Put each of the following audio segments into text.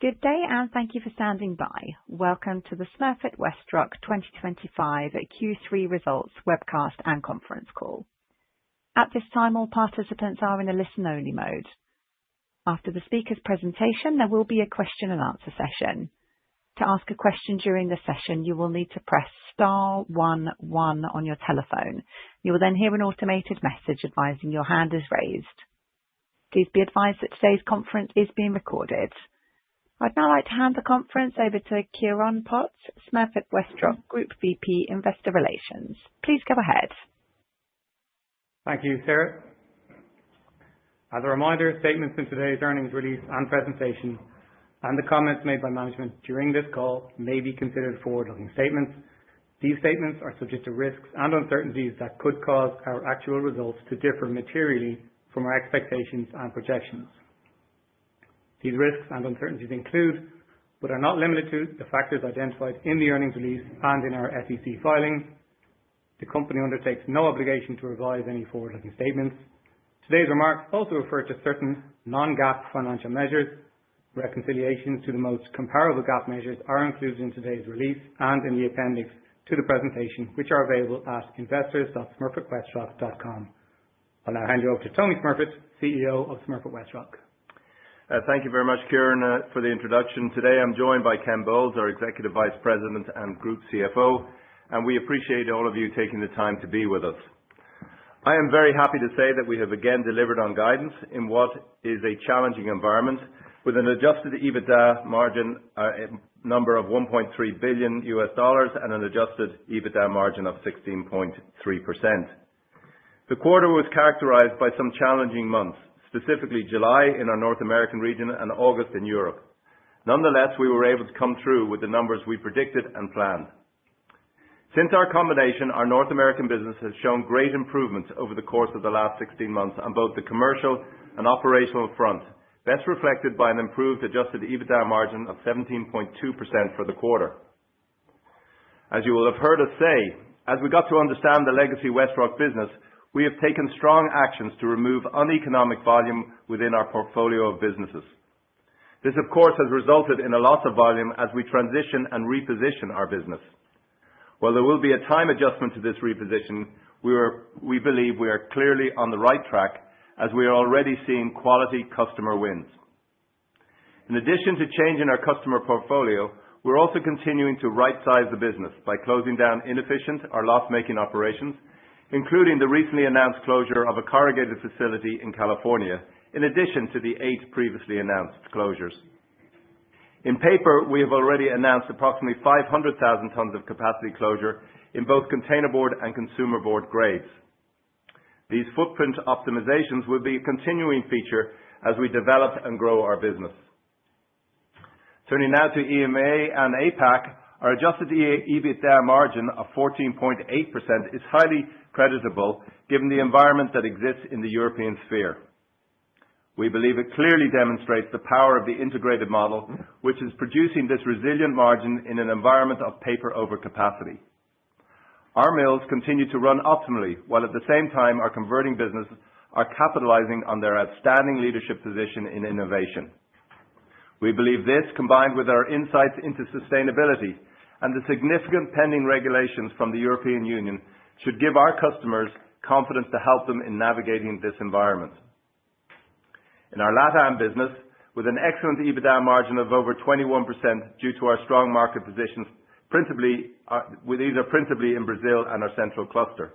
Good day, and thank you for standing by. Welcome to the Smurfit Westrock 2025 Q3 Results Webcast and Conference Call. At this time, all participants are in a listen-only mode. After the speaker's presentation, there will be a question and answer session. To ask a question during the session, you will need to press star 11 on your telephone. You will then hear an automated message advising your hand is raised. Please be advised that today's conference is being recorded. I'd now like to hand the conference over to Kieran Potts, Smurfit Westrock Group VP Investor Relations. Please go ahead. Thank you, Sarah. As a reminder, statements in today's earnings release and presentation and the comments made by management during this call may be considered forward-looking statements. These statements are subject to risks and uncertainties that could cause our actual results to differ materially from our expectations and projections. These risks and uncertainties include, but are not limited to, the factors identified in the earnings release and in our SEC filings. The company undertakes no obligation to revise any forward-looking statements. Today's remarks also refer to certain non-GAAP financial measures. Reconciliations to the most comparable GAAP measures are included in today's release and in the appendix to the presentation, which are available at investors.smurfitwestrock.com. I'll now hand you over to Tony Smurfit, CEO of Smurfit Westrock. Thank you very much, Kieran, for the introduction. Today I'm joined by Ken Bowles, our Executive Vice President and Group CFO, and we appreciate all of you taking the time to be with us. I am very happy to say that we have again delivered on guidance in what is a challenging environment, with an adjusted EBITDA margin number of $1.3 billion and an adjusted EBITDA margin of 16.3%. The quarter was characterized by some challenging months, specifically July in our North American region and August in Europe. Nonetheless, we were able to come through with the numbers we predicted and planned. Since our combination, our North American business has shown great improvements over the course of the last 16 months on both the commercial and operational front, best reflected by an improved adjusted EBITDA margin of 17.2% for the quarter. As you will have heard us say, as we got to understand the legacy Westrock business, we have taken strong actions to remove uneconomic volume within our portfolio of businesses. This, of course, has resulted in a loss of volume as we transition and reposition our business. While there will be a time adjustment to this reposition, we believe we are clearly on the right track as we are already seeing quality customer wins. In addition to changing our customer portfolio, we're also continuing to right-size the business by closing down inefficient or loss-making operations, including the recently announced closure of a corrugated facility in California, in addition to the 8 previously announced closures. In paper, we have already announced approximately 500,000 tons of capacity closure in both containerboard and consumer board grades. These footprint optimizations will be a continuing feature as we develop and grow our business. Turning now to EMEA and APAC, our adjusted EBITDA margin of 14.8% is highly creditable given the environment that exists in the European sphere. We believe it clearly demonstrates the power of the integrated model, which is producing this resilient margin in an environment of paper overcapacity. Our mills continue to run optimally, while at the same time our converting businesses are capitalizing on their outstanding leadership position in innovation. We believe this, combined with our insights into sustainability and the significant pending regulations from the European Union, should give our customers confidence to help them in navigating this environment. In our LATAM business, with an excellent EBITDA margin of over 21% due to our strong market positions, these are principally in Brazil and our central cluster.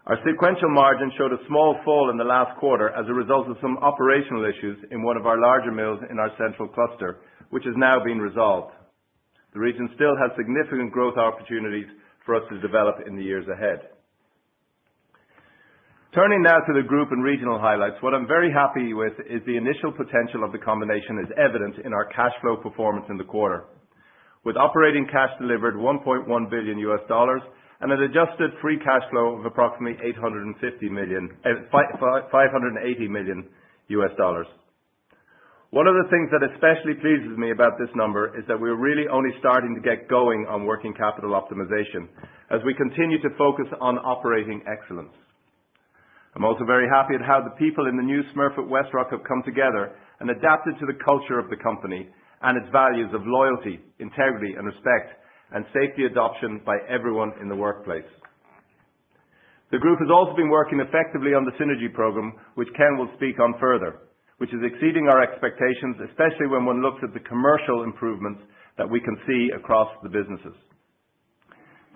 Our sequential margin showed a small fall in the last quarter as a result of some operational issues in one of our larger mills in our central cluster, which has now been resolved. The region still has significant growth opportunities for us to develop in the years ahead. Turning now to the group and regional highlights, what I'm very happy with is the initial potential of the combination is evident in our cash flow performance in the quarter, with operating cash delivered $1.1 billion and an adjusted free cash flow of approximately $580 million. One of the things that especially pleases me about this number is that we're really only starting to get going on working capital optimization as we continue to focus on operating excellence. I'm also very happy at how the people in the new Smurfit Westrock have come together and adapted to the culture of the company and its values of loyalty, integrity and respect, and safety adoption by everyone in the workplace. The group has also been working effectively on the synergy program, which Ken will speak on further, which is exceeding our expectations, especially when one looks at the commercial improvements that we can see across the businesses.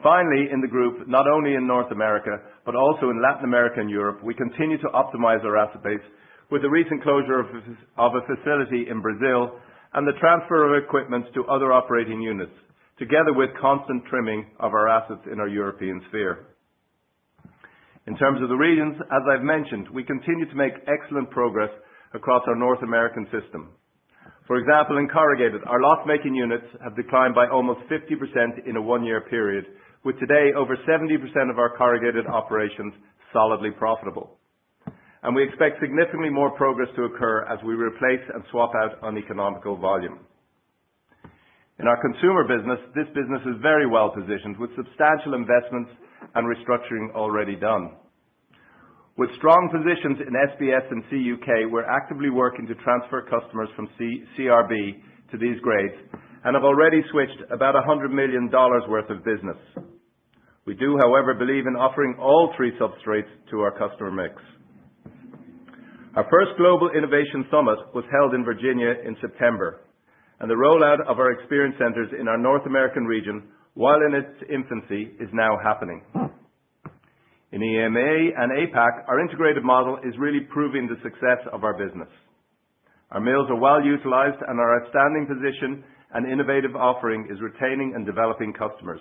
Finally, in the group, not only in North America, but also in Latin America and Europe, we continue to optimize our asset base with the recent closure of a facility in Brazil and the transfer of equipment to other operating units, together with constant trimming of our assets in our European sphere. In terms of the regions, as I've mentioned, we continue to make excellent progress across our North American system. For example, in corrugated, our loss-making units have declined by almost 50% in a one-year period, with today over 70% of our corrugated operations solidly profitable. And we expect significantly more progress to occur as we replace and swap out uneconomical volume. In our consumer business, this business is very well positioned with substantial investments and restructuring already done. With strong positions in SBS and CUK, we're actively working to transfer customers from CRB to these grades and have already switched about $100 million worth of business. We do, however, believe in offering all three substrates to our customer mix. Our first Global Innovation Summit was held in Virginia in September, and the rollout of our experience centres in our North American region, while in its infancy, is now happening. In EMEA and APAC, our integrated model is really proving the success of our business. Our mills are well utilised and our outstanding position and innovative offering is retaining and developing customers.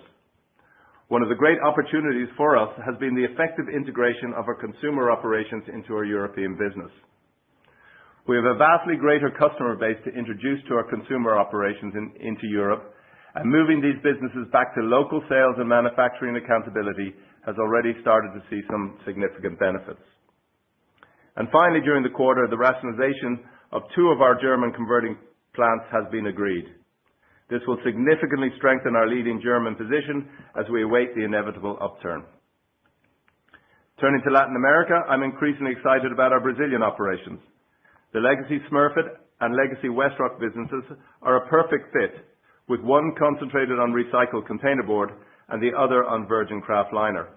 One of the great opportunities for us has been the effective integration of our consumer operations into our European business. We have a vastly greater customer base to introduce to our consumer operations into Europe, and moving these businesses back to local sales and manufacturing accountability has already started to see some significant benefits. And finally, during the quarter, the rationalization of 2 of our German converting plants has been agreed. This will significantly strengthen our leading German position as we await the inevitable upturn. Turning to Latin America, I'm increasingly excited about our Brazilian operations. The legacy Smurfit and legacy Westrock businesses are a perfect fit, with one concentrated on recycled containerboard and the other on virgin kraft liner.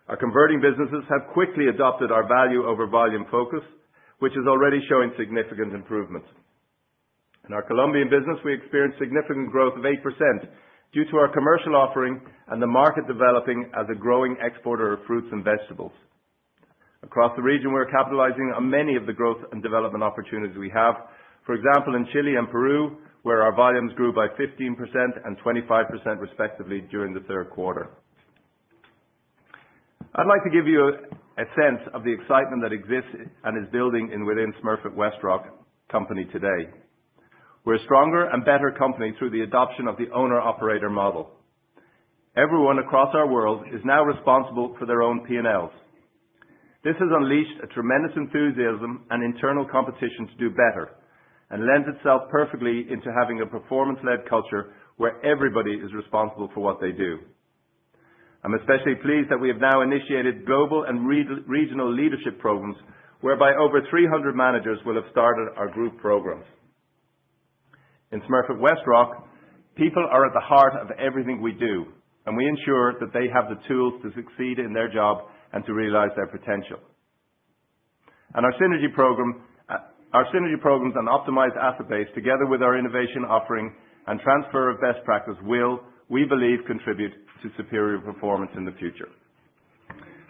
Our converting businesses have quickly adopted our value over volume focus, which is already showing significant improvements. In our Colombian business, we experienced significant growth of 8% due to our commercial offering and the market developing as a growing exporter of fruits and vegetables. Across the region, we're capitalizing on many of the growth and development opportunities we have. For example, in Chile and Peru, where our volumes grew by 15% and 25% respectively during the third quarter. I'd like to give you a sense of the excitement that exists and is building within Smurfit Westrock company today. We're a stronger and better company through the adoption of the owner-operator model. Everyone across our world is now responsible for their own P&Ls. This has unleashed a tremendous enthusiasm and internal competition to do better, and lends itself perfectly into having a performance-led culture where everybody is responsible for what they do. I'm especially pleased that we have now initiated global and regional leadership programs whereby over 300 managers will have started our group programs. In Smurfit Westrock, people are at the heart of everything we do, and we ensure that they have the tools to succeed in their job and to realise their potential. And our synergy programs and optimised asset base, together with our innovation offering and transfer of best practice, will, we believe, contribute to superior performance in the future.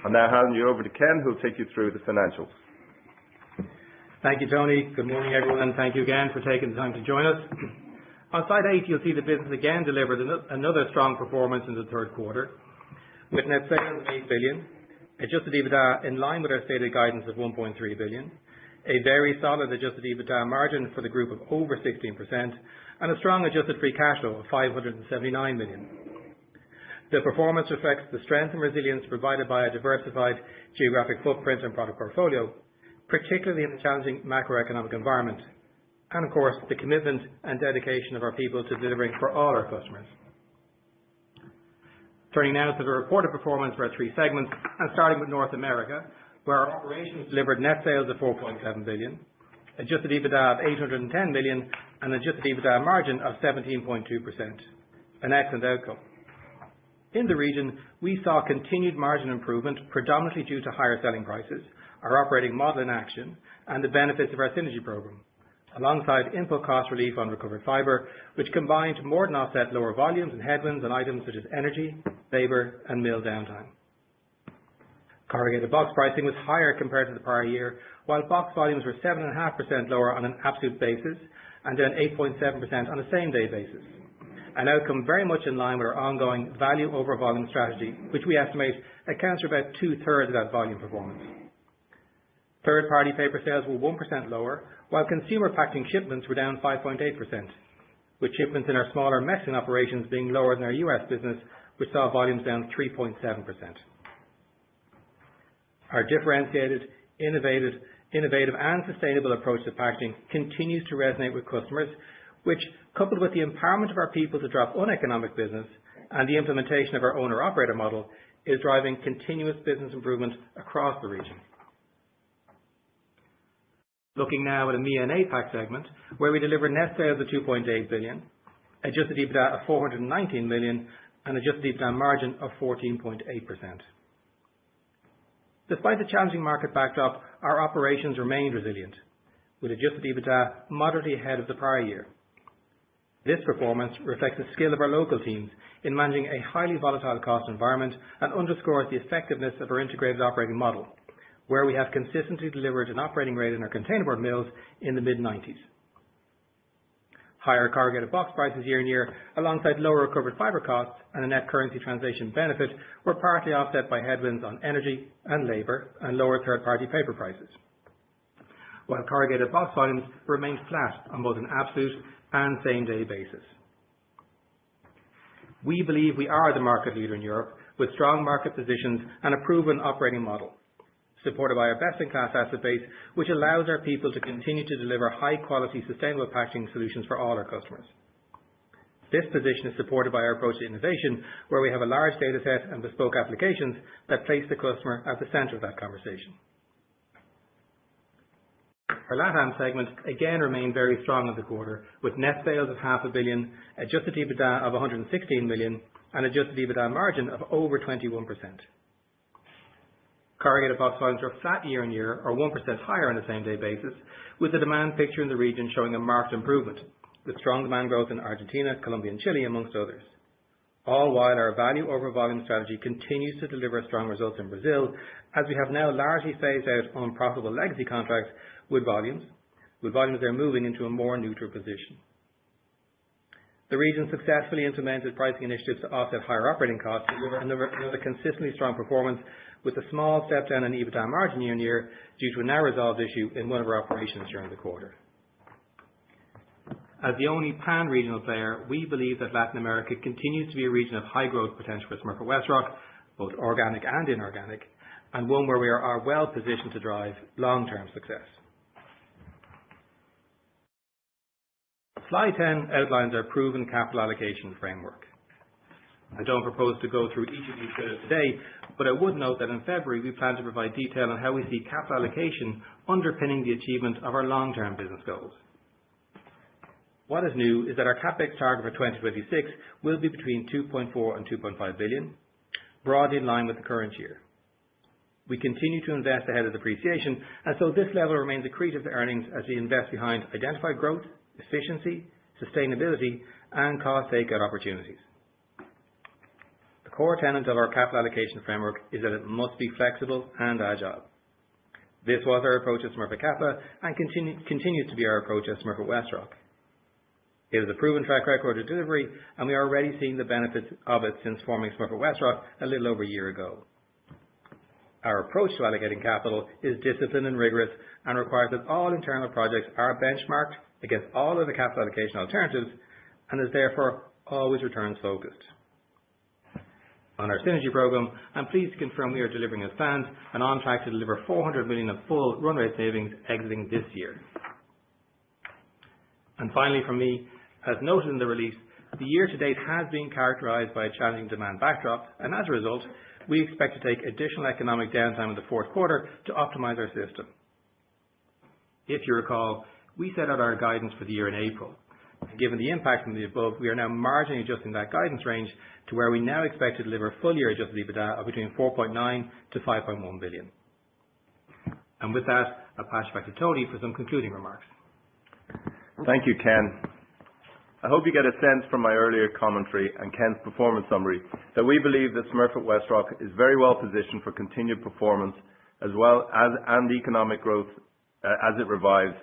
I'll now hand you over to Ken, who will take you through the financials. Thank you, Tony. Good morning, everyone, and thank you again for taking the time to join us. On slide 8, you'll see the business again delivered another strong performance in the third quarter, with net sales of 8 billion, adjusted EBITDA in line with our stated guidance of 1.3 billion, a very solid adjusted EBITDA margin for the group of over 16%, and a strong adjusted free cash flow of 579 million. The performance reflects the strength and resilience provided by a diversified geographic footprint and product portfolio, particularly in the challenging macroeconomic environment, and of course the commitment and dedication of our people to delivering for all our customers. Turning now to the reported performance for our 3 segments, and starting with North America, where our operations delivered net sales of 4.7 billion, adjusted EBITDA of 810 million, and adjusted EBITDA margin of 17.2%, an excellent outcome. In the region, we saw continued margin improvement, predominantly due to higher selling prices, our operating model in action, and the benefits of our synergy program, alongside input cost relief on recovered fibre, which combined to more than offset lower volumes and headwinds on items such as energy, labour, and mill downtime. Corrugated box pricing was higher compared to the prior year, while box volumes were 7.5% lower on an absolute basis and down 8.7% on a same-day basis, an outcome very much in line with our ongoing value over volume strategy, which we estimate accounts for about two-thirds of that volume performance. Third-party paper sales were 1% lower, while consumer packaging shipments were down 5.8%, with shipments in our smaller Mexican operations being lower than our US business, which saw volumes down 3.7%. Our differentiated, innovative and sustainable approach to packaging continues to resonate with customers, which, coupled with the empowerment of our people to drop uneconomic business and the implementation of our owner-operator model, is driving continuous business improvement across the region. Looking now at EMEA and APAC segment, where we delivered net sales of 2.8 billion, adjusted EBITDA of 419 million, and adjusted EBITDA margin of 14.8%. Despite the challenging market backdrop, our operations remained resilient, with adjusted EBITDA moderately ahead of the prior year. This performance reflects the skill of our local teams in managing a highly volatile cost environment and underscores the effectiveness of our integrated operating model, where we have consistently delivered an operating rate in our containerboard mills in the mid-90s. Higher corrugated box prices year-on-year, alongside lower recovered fibre costs and a net currency translation benefit, were partly offset by headwinds on energy and labour and lower third-party paper prices, while corrugated box volumes remained flat on both an absolute and same-day basis. We believe we are the market leader in Europe, with strong market positions and a proven operating model, supported by our best-in-class asset base, which allows our people to continue to deliver high-quality, sustainable packaging solutions for all our customers. This position is supported by our approach to innovation, where we have a large data set and bespoke applications that place the customer at the centre of that conversation. Our LATAM segment again remained very strong in the quarter, with net sales of £500 million, adjusted EBITDA of 116 million, and adjusted EBITDA margin of over 21%. Corrugated box volumes were flat year-on-year, or 1% higher on a same-day basis, with the demand picture in the region showing a marked improvement, with strong demand growth in Argentina, Colombia and Chile, amongst others. All while our value over volume strategy continues to deliver strong results in Brazil, as we have now largely phased out unprofitable legacy contracts with volumes there moving into a more neutral position. The region successfully implemented pricing initiatives to offset higher operating costs, delivering another consistently strong performance, with a small step down in EBITDA margin year-on-year due to a now resolved issue in one of our operations during the quarter. As the only pan-regional player, we believe that Latin America continues to be a region of high growth potential for Smurfit Westrock, both organic and inorganic, and one where we are well positioned to drive long-term success. Slide 10 outlines our proven capital allocation framework. I don't propose to go through each of these pillars today, but I would note that in February we plan to provide detail on how we see capital allocation underpinning the achievement of our long-term business goals. What is new is that our CapEx target for 2026 will be between 2.4 and 2.5 billion, broadly in line with the current year. We continue to invest ahead of depreciation, and so this level remains accretive to earnings as we invest behind identified growth, efficiency, sustainability and cost takeout opportunities. The core tenet of our capital allocation framework is that it must be flexible and agile. This was our approach at Smurfit Kappa and continues to be our approach at Smurfit Westrock. It is a proven track record of delivery, and we are already seeing the benefits of it since forming Smurfit Westrock a little over a year ago. Our approach to allocating capital is disciplined and rigorous and requires that all internal projects are benchmarked against all of the capital allocation alternatives and is therefore always returns focused. On our synergy program, I'm pleased to confirm we are delivering as planned and on track to deliver 400 million of full run rate savings exiting this year. And finally from me, as noted in the release, the year to date has been characterised by a challenging demand backdrop, and as a result, we expect to take additional economic downtime in the fourth quarter to optimize our system. If you recall, we set out our guidance for the year in April. Given the impact from the above, we are now marginally adjusting that guidance range to where we now expect to deliver full year adjusted EBITDA of between 4.9 to 5.1 billion. And with that, I'll pass you back to Tony for some concluding remarks. Thank you, Ken. I hope you get a sense from my earlier commentary and Ken's performance summary that we believe that Smurfit Westrock is very well positioned for continued performance as well as and economic growth as it revives.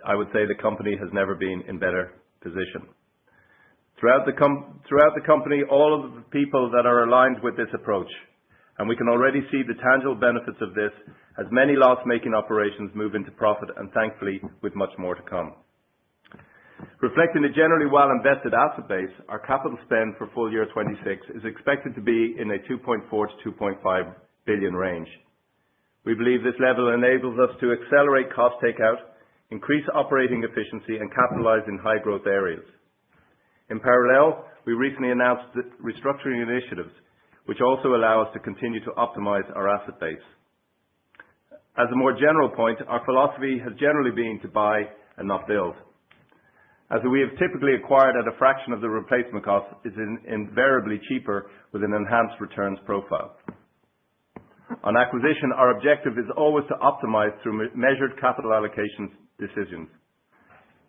I would say the company has never been in better position. Throughout the company, all of the people that are aligned with this approach, and we can already see the tangible benefits of this as many loss-making operations move into profit and thankfully with much more to come. Reflecting a generally well-invested asset base, our capital spend for full year 26 is expected to be in a 2.4 to 2.5 billion range. We believe this level enables us to accelerate cost takeout, increase operating efficiency and capitalize in high growth areas. In parallel, we recently announced restructuring initiatives which also allow us to continue to optimize our asset base. As a more general point, our philosophy has generally been to buy and not build. As we have typically acquired at a fraction of the replacement cost, is invariably cheaper with an enhanced returns profile. On acquisition, our objective is always to optimize through measured capital allocation decisions.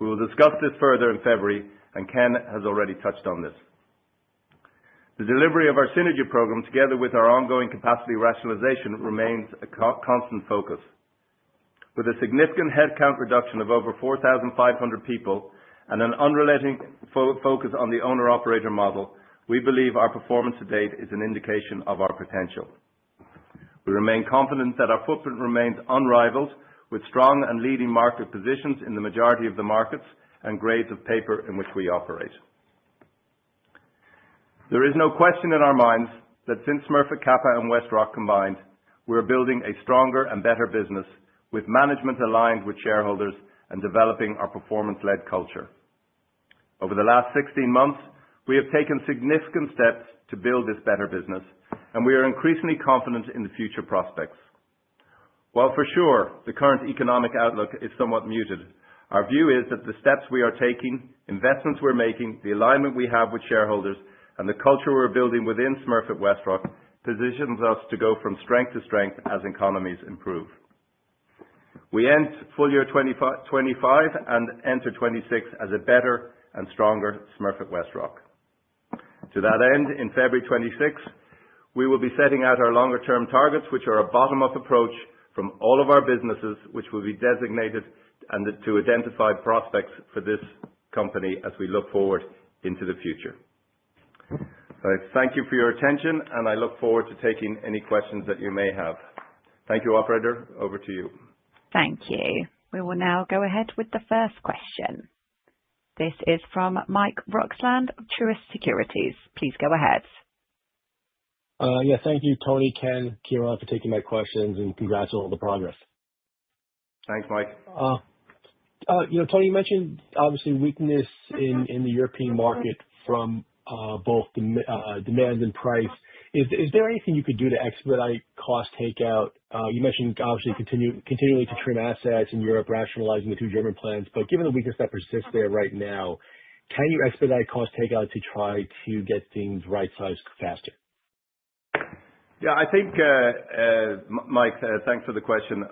We will discuss this further in February, and Ken has already touched on this. The delivery of our synergy program, together with our ongoing capacity rationalization, remains a constant focus. With a significant headcount reduction of over 4,500 people and an unrelenting focus on the owner-operator model, we believe our performance to date is an indication of our potential. We remain confident that our footprint remains unrivaled, with strong and leading market positions in the majority of the markets and grades of paper in which we operate. There is no question in our minds that since Smurfit Kappa and Westrock combined, we are building a stronger and better business with management aligned with shareholders and developing our performance-led culture. Over the last 16 months, we have taken significant steps to build this better business, and we are increasingly confident in the future prospects. While for sure the current economic outlook is somewhat muted, our view is that the steps we are taking, investments we're making, the alignment we have with shareholders, and the culture we're building within Smurfit Westrock positions us to go from strength to strength as economies improve. We end full year 25 and enter 26 as a better and stronger Smurfit Westrock. To that end, in February 26, we will be setting out our longer term targets, which are a bottom-up approach from all of our businesses, which will be designated and to identify prospects for this company as we look forward into the future. I thank you for your attention, and I look forward to taking any questions that you may have. Thank you, operator. Over to you. Thank you. We will now go ahead with the first question. This is from Mike Roxland of Truist Securities. Please go ahead. Yeah, thank you, Tony, Ken, Kieran, for taking my questions, and congrats on all the progress. Thanks, Mike. Tony, you mentioned obviously weakness in the European market from both demand and price. Is there anything you could do to expedite cost takeout? You mentioned obviously continuing to trim assets in Europe, rationalizing the two German plants, but given the weakness that persists there right now, can you expedite cost takeout to try to get things right-sized faster? Yeah, I think, Mike, thanks for the question.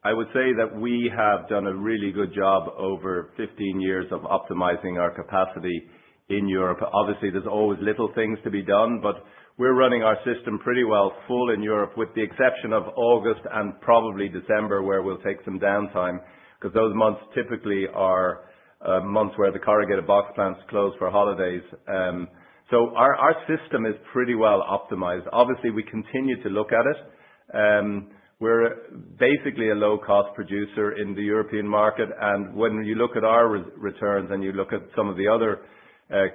I would say that we have done a really good job over 15 years of optimizing our capacity in Europe. Obviously, there's always little things to be done, but we're running our system pretty well full in Europe, with the exception of August and probably December, where we'll take some downtime, because those months typically are months where the corrugated box plants close for holidays. So our system is pretty well optimized. Obviously, we continue to look at it. We're basically a low-cost producer in the European market, and when you look at our returns and you look at some of the other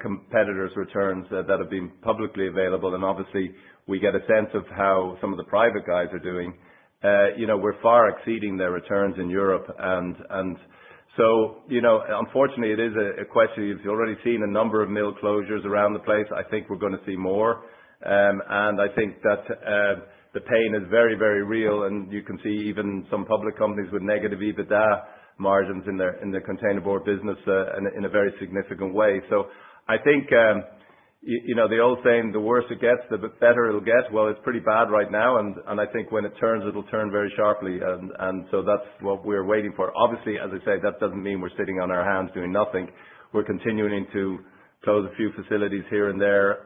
competitors' returns that have been publicly available, and obviously we get a sense of how some of the private guys are doing, we're far exceeding their returns in Europe. And so, unfortunately, it is a question. You've already seen a number of mill closures around the place. I think we're going to see more. And I think that the pain is very, very real, and you can see even some public companies with negative EBITDA margins in their containerboard business in a very significant way. So I think, the old saying, the worse it gets, the better it'll get. Well, it's pretty bad right now, and I think when it turns, it'll turn very sharply, and so that's what we're waiting for. Obviously, as I say, that doesn't mean we're sitting on our hands doing nothing. We're continuing to close a few facilities here and there,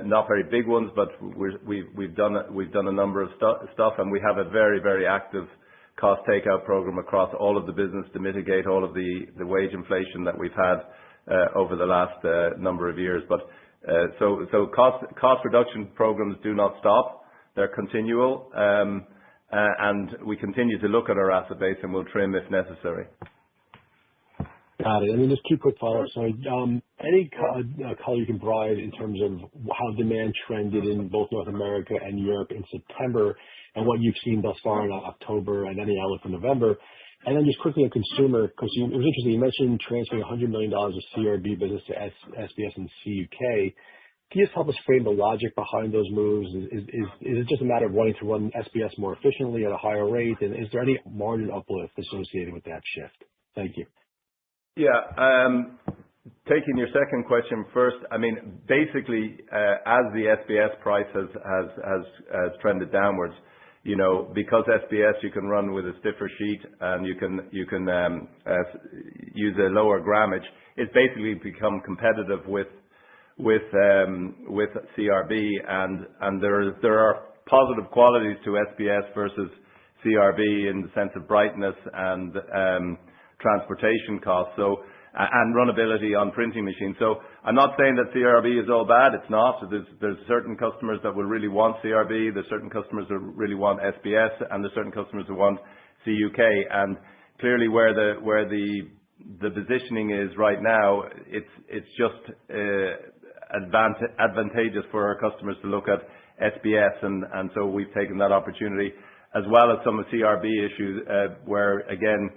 not very big ones, but we've done a number of stuff, and we have a very, very active cost takeout program across all of the business to mitigate all of the wage inflation that we've had over the last number of years. But so cost reduction programs do not stop. They're continual, and we continue to look at our asset base, and we'll trim if necessary. Got it. And then just two quick follow-ups. So, any color you can provide in terms of how demand trended in both North America and Europe in September, and what you've seen thus far in October, and any outlook for November? And then just quickly on consumer, because it was interesting, you mentioned transferring $100 million of CRB business to SBS and CUK. Can you just help us frame the logic behind those moves? Is it just a matter of wanting to run SBS more efficiently at a higher rate? And is there any margin uplift associated with that shift? Thank you. Yeah. Taking your second question first, I mean, basically, as the SBS price has trended downwards, because SBS you can run with a stiffer sheet and you can use a lower grammage, it's basically become competitive with CRB, and there are positive qualities to SBS versus CRB in the sense of brightness and transportation costs, and runnability on printing machines. So I'm not saying that CRB is all bad. It's not. There's certain customers that will really want CRB. There's certain customers that really want SBS, and there's certain customers who want CUK. And clearly, where the positioning is right now, it's just advantageous for our customers to look at SBS, and so we've taken that opportunity, as well as some of CRB issues, where again,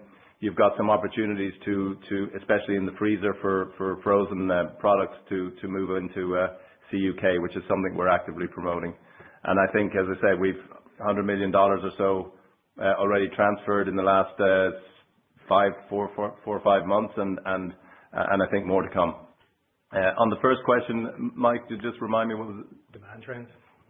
you've got some opportunities to especially in the freezer for frozen products to move into CUK, which is something we're actively promoting. And I think, as I said, we've $100 million or so already transferred in the last 4 or 5 months, and I think more to come. On the first question, Mike, just remind me, what was it? Demand trends.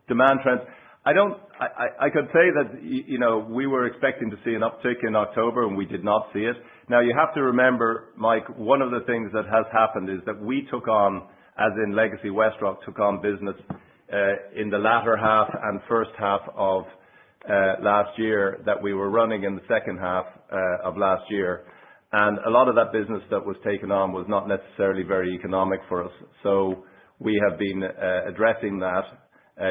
Demand trends. I could say that, we were expecting to see an uptick in October, and we did not see it. Now, you have to remember, Mike, one of the things that has happened is that we took on, as in Legacy Westrock, took on business in the latter half and first half of last year that we were running in the second half of last year. And a lot of that business that was taken on was not necessarily very economic for us. So we have been addressing that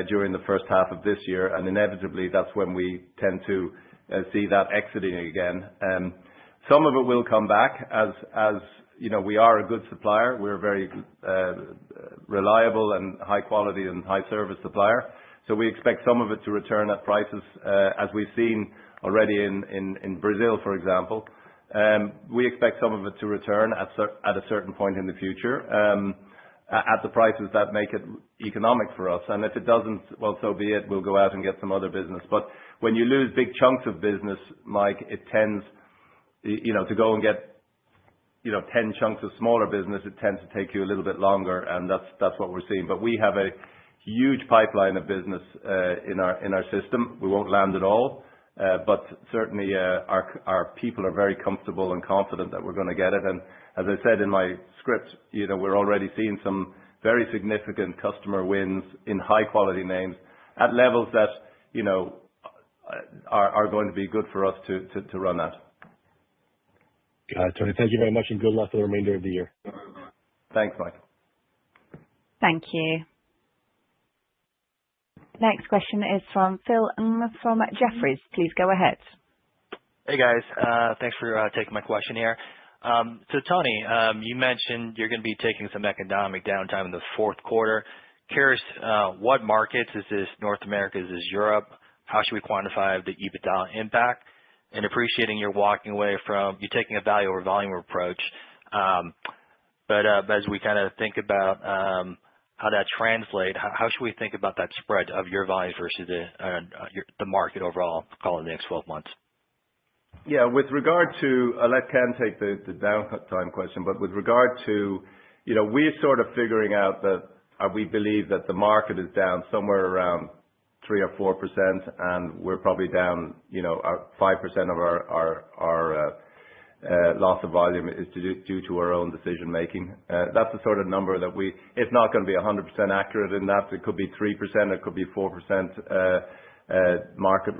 during the first half of this year, and inevitably that's when we tend to see that exiting again. Some of it will come back as we are a good supplier. We're a very reliable and high quality and high service supplier. So we expect some of it to return at prices as we've seen already in Brazil, for example. We expect some of it to return at a certain point in the future, at the prices that make it economic for us. And if it doesn't, well, so be it. We'll go out and get some other business. But when you lose big chunks of business, Mike, it tends, to go and get, 10 chunks of smaller business, it tends to take you a little bit longer, and that's what we're seeing. But we have a huge pipeline of business in our system. We won't land it all, but certainly our people are very comfortable and confident that we're going to get it. And as I said in my script, we're already seeing some very significant customer wins in high quality names at levels that, are going to be good for us to run at. Got it, Tony. Thank you very much, and good luck for the remainder of the year. Thanks, Mike. Thank you. Next question is from Phil from Jefferies. Please go ahead. Hey, guys. Thanks for taking my question here. So, Tony, you mentioned you're going to be taking some economic downtime in the fourth quarter. Curious, what markets? Is this North America? Is this Europe? How should we quantify the EBITDA impact? And appreciating you're walking away from, you're taking a value over volume approach. But as we kind of think about how that translate. How should we think about that spread of your volumes versus the market overall, call it the next 12 months? Yeah, with regard to, I'll let Ken take the downtime question, but with regard to, we're sort of figuring out that we believe that the market is down somewhere around 3 or 4%, and we're probably down, 5% of our loss of volume is due to our own decision making. That's the sort of number that it's not going to be 100% accurate in that. It could be 3%, it could be 4%. Market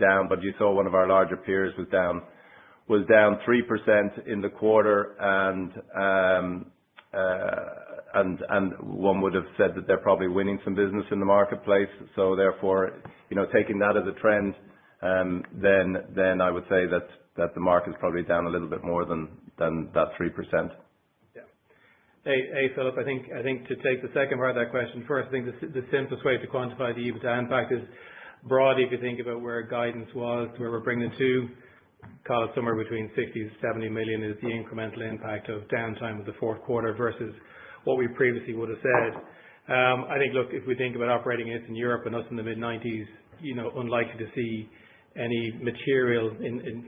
down, but you saw one of our larger peers was down 3% in the quarter, and one would have said that they're probably winning some business in the marketplace. So therefore, taking that as a trend, then I would say that the market is probably down a little bit more than that 3%. Yeah. Hey, Philip. I think to take the second part of that question first, I think the simplest way to quantify the EBITDA impact is broadly, if you think about where guidance was, where we're bringing it to, call it somewhere between 60 to 70 million is the incremental impact of downtime of the fourth quarter versus what we previously would have said. I think, look, if we think about operating it in Europe and us in the mid-90s, unlikely to see any material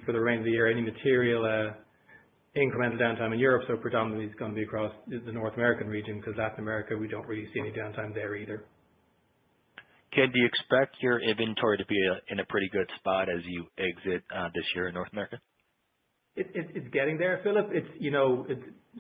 for the remainder of the year, any material incremental downtime in Europe. So predominantly it's going to be across the North American region, because Latin America, we don't really see any downtime there either. Ken, do you expect your inventory to be in a pretty good spot as you exit this year in North America? It's getting there, Philip.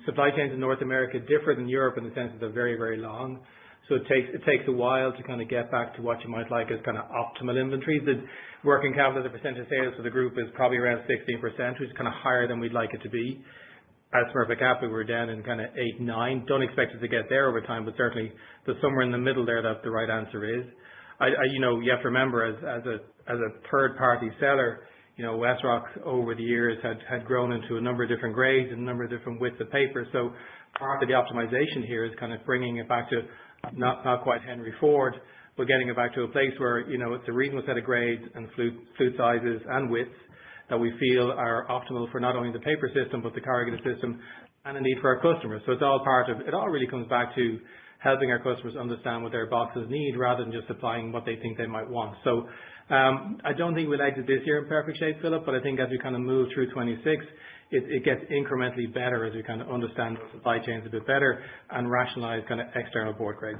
Supply chains in North America differ than Europe in the sense that they're very, very long. So it takes a while to kind of get back to what you might like as kind of optimal inventory. The working capital as a percent of sales for the group is probably around 16%, which is kind of higher than we'd like it to be. As Smurfit Capital, we're down in kind of 8, 9. Don't expect it to get there over time, but certainly there's somewhere in the middle there that the right answer is. You have to remember, as a third-party seller, Westrock over the years had grown into a number of different grades and a number of different widths of paper. So part of the optimization here is kind of bringing it back to not quite Henry Ford, but getting it back to a place where it's a reasonable set of grades and flute sizes and widths that we feel are optimal for not only the paper system but the corrugated system, and indeed for our customers. So it's all part of it. All really comes back to helping our customers understand what their boxes need rather than just supplying what they think they might want. So I don't think we'll exit this year in perfect shape, Philip, but I think as we kind of move through 26, it gets incrementally better as we kind of understand the supply chains a bit better and rationalize kind of external board grades.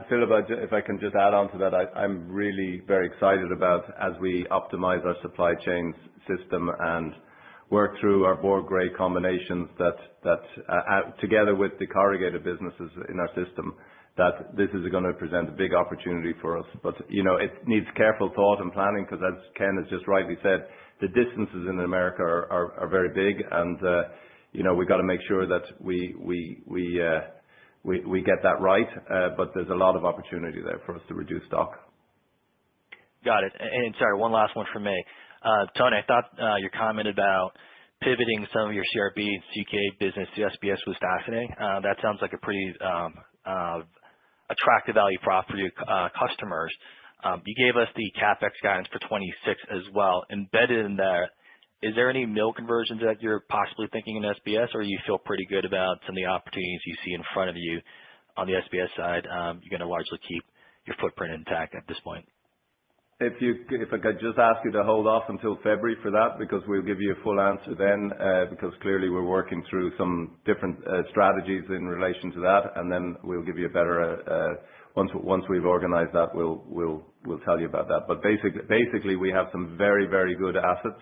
Philip, if I can just add on to that, I'm really very excited about as we optimize our supply chains system and work through our board grade combinations that together with the corrugated businesses in our system, that this is going to present a big opportunity for us. But, it needs careful thought and planning, because as Ken has just rightly said, the distances in America are very big, and, we've got to make sure that we get that right. But there's a lot of opportunity there for us to reduce stock. Got it. And sorry, one last one from me. Tony, I thought your comment about pivoting some of your CRB and CK business to SBS was fascinating. That sounds like a pretty attractive value prop for your customers. You gave us the CapEx guidance for 26 as well. Embedded in that, is there any mill conversions that you're possibly thinking in SBS, or you feel pretty good about some of the opportunities you see in front of you on the SBS side? You're going to largely keep your footprint intact at this point. If I could just ask you to hold off until February for that, because we'll give you a full answer then, because clearly we're working through some different strategies in relation to that, and then we'll give you a better once we've organized that, we'll tell you about that. But basically we have some very, very good assets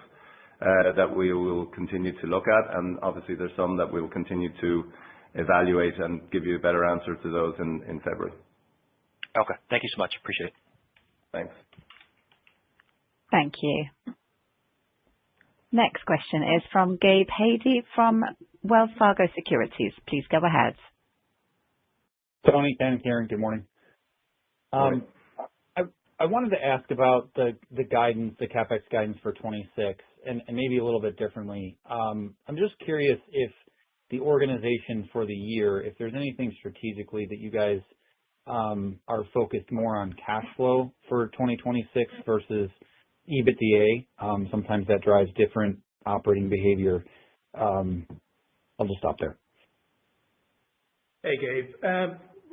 that we will continue to look at, and obviously there's some that we'll continue to evaluate and give you a better answer to those in February. Okay. Thank you so much. Appreciate it. Thanks. Thank you. Next question is from Gabe Hajde from Wells Fargo Securities. Please go ahead. Tony, Ken, Karen, good morning. I wanted to ask about the guidance, the CapEx guidance for 26, and maybe a little bit differently. I'm just curious if the organization for the year, if there's anything strategically that you guys are focused more on cash flow for 2026 versus EBITDA. Sometimes that drives different operating behavior. I'll just stop there. Hey, Gabe.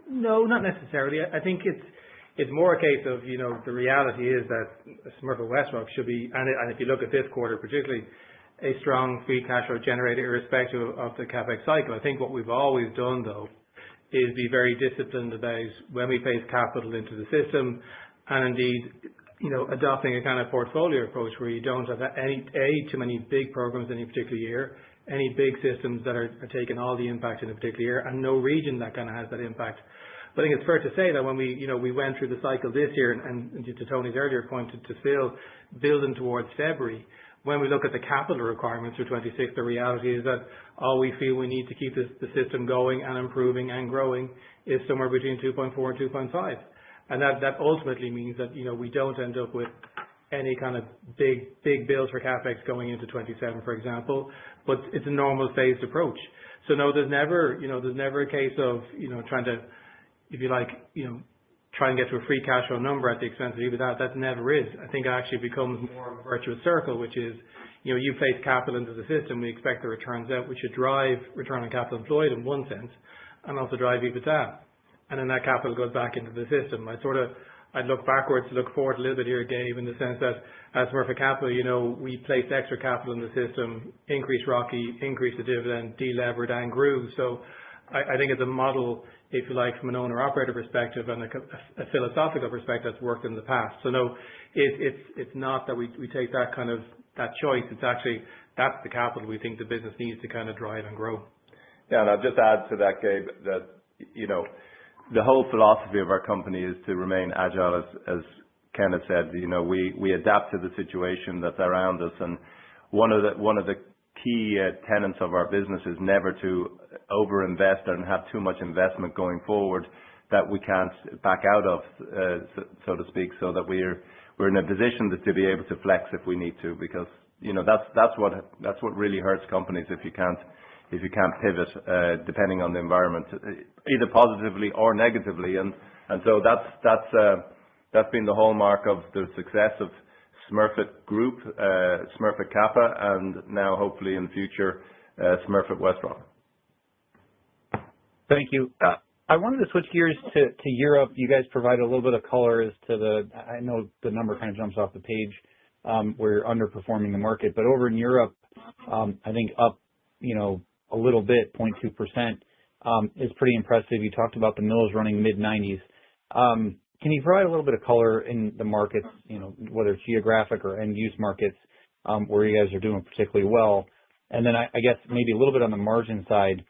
No, not necessarily. I think it's more a case of, the reality is that Smurfit Westrock should be, and if you look at this quarter particularly, a strong free cash flow generator irrespective of the CapEx cycle. I think what we've always done, though, is be very disciplined about when we place capital into the system, and indeed, adopting a kind of portfolio approach where you don't have too many big programs in any particular year, any big systems that are taking all the impact in a particular year, and no region that kind of has that impact. But I think it's fair to say that when we went through the cycle this year, and to Tony's earlier point, to Phil, building towards February, when we look at the capital requirements for 26, the reality is that all we feel we need to keep the system going and improving and growing is somewhere between 2.4 and 2.5. And that ultimately means that, we don't end up with any kind of big bills for CapEx going into 27, for example, but it's a normal phased approach. So no, there's never a case of, trying to, if you like, try and get to a free cash flow number at the expense of EBITDA. That never is. I think it actually becomes more of a virtuous circle, which is, you place capital into the system, we expect the returns out, which should drive return on capital employed in one sense, and also drive EBITDA. And then that capital goes back into the system. I'd look backwards to look forward a little bit here, Gabe, in the sense that as Smurfit Capital, we placed extra capital in the system, increased ROCE, increased the dividend, delevered and grew. So I think it's a model, if you like, from an owner-operator perspective and a philosophical perspective that's worked in the past. So no, it's not that we take that kind of that choice. It's actually that's the capital we think the business needs to kind of drive and grow. Yeah, and I'll just add to that, Gabe, that the whole philosophy of our company is to remain agile, as Ken has said. We adapt to the situation that's around us, and one of the key tenets of our business is never to overinvest and have too much investment going forward that we can't back out of, so to speak, so that we're in a position to be able to flex if we need to, because that's what really hurts companies if you can't pivot depending on the environment, either positively or negatively, and so that's been the hallmark of the success of Smurfit Group, Smurfit Kappa, and now hopefully in the future, Smurfit Westrock. Thank you. I wanted to switch gears to Europe. You guys provide a little bit of color as to I know the number kind of jumps off the page where you're underperforming the market, but over in Europe, I think up, a little bit, 0.2%, is pretty impressive. You talked about the mills running mid-90s. Can you provide a little bit of color in the markets, whether it's geographic or end-use markets, where you guys are doing particularly well? And then I guess maybe a little bit on the margin side.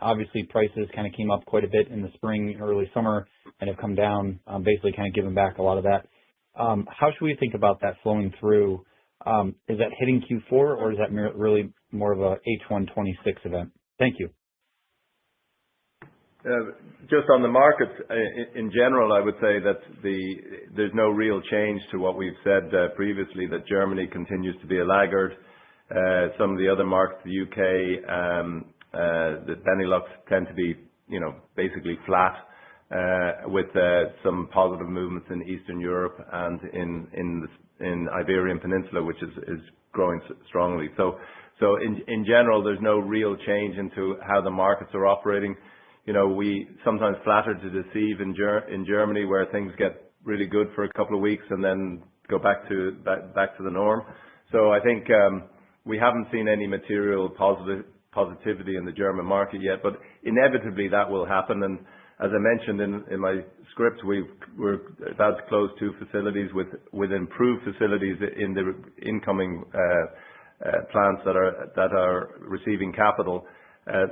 Obviously, prices kind of came up quite a bit in the spring, early summer, and have come down, basically kind of giving back a lot of that. How should we think about that flowing through? Is that hitting Q4, or is that really more of a H1 26 event? Thank you. Just on the markets in general, I would say that there's no real change to what we've said previously, that Germany continues to be a laggard. Some of the other markets, the UK, the Benelux, tend to be, basically flat, with some positive movements in Eastern Europe and in Iberian Peninsula, which is growing strongly. So in general, there's no real change into how the markets are operating. We sometimes flatter to deceive in Germany, where things get really good for a couple of weeks and then go back to the norm. So I think we haven't seen any material positivity in the German market yet, but inevitably that will happen. And as I mentioned in my script, we're about to close 2 facilities with improved facilities in the incoming plants that are receiving capital.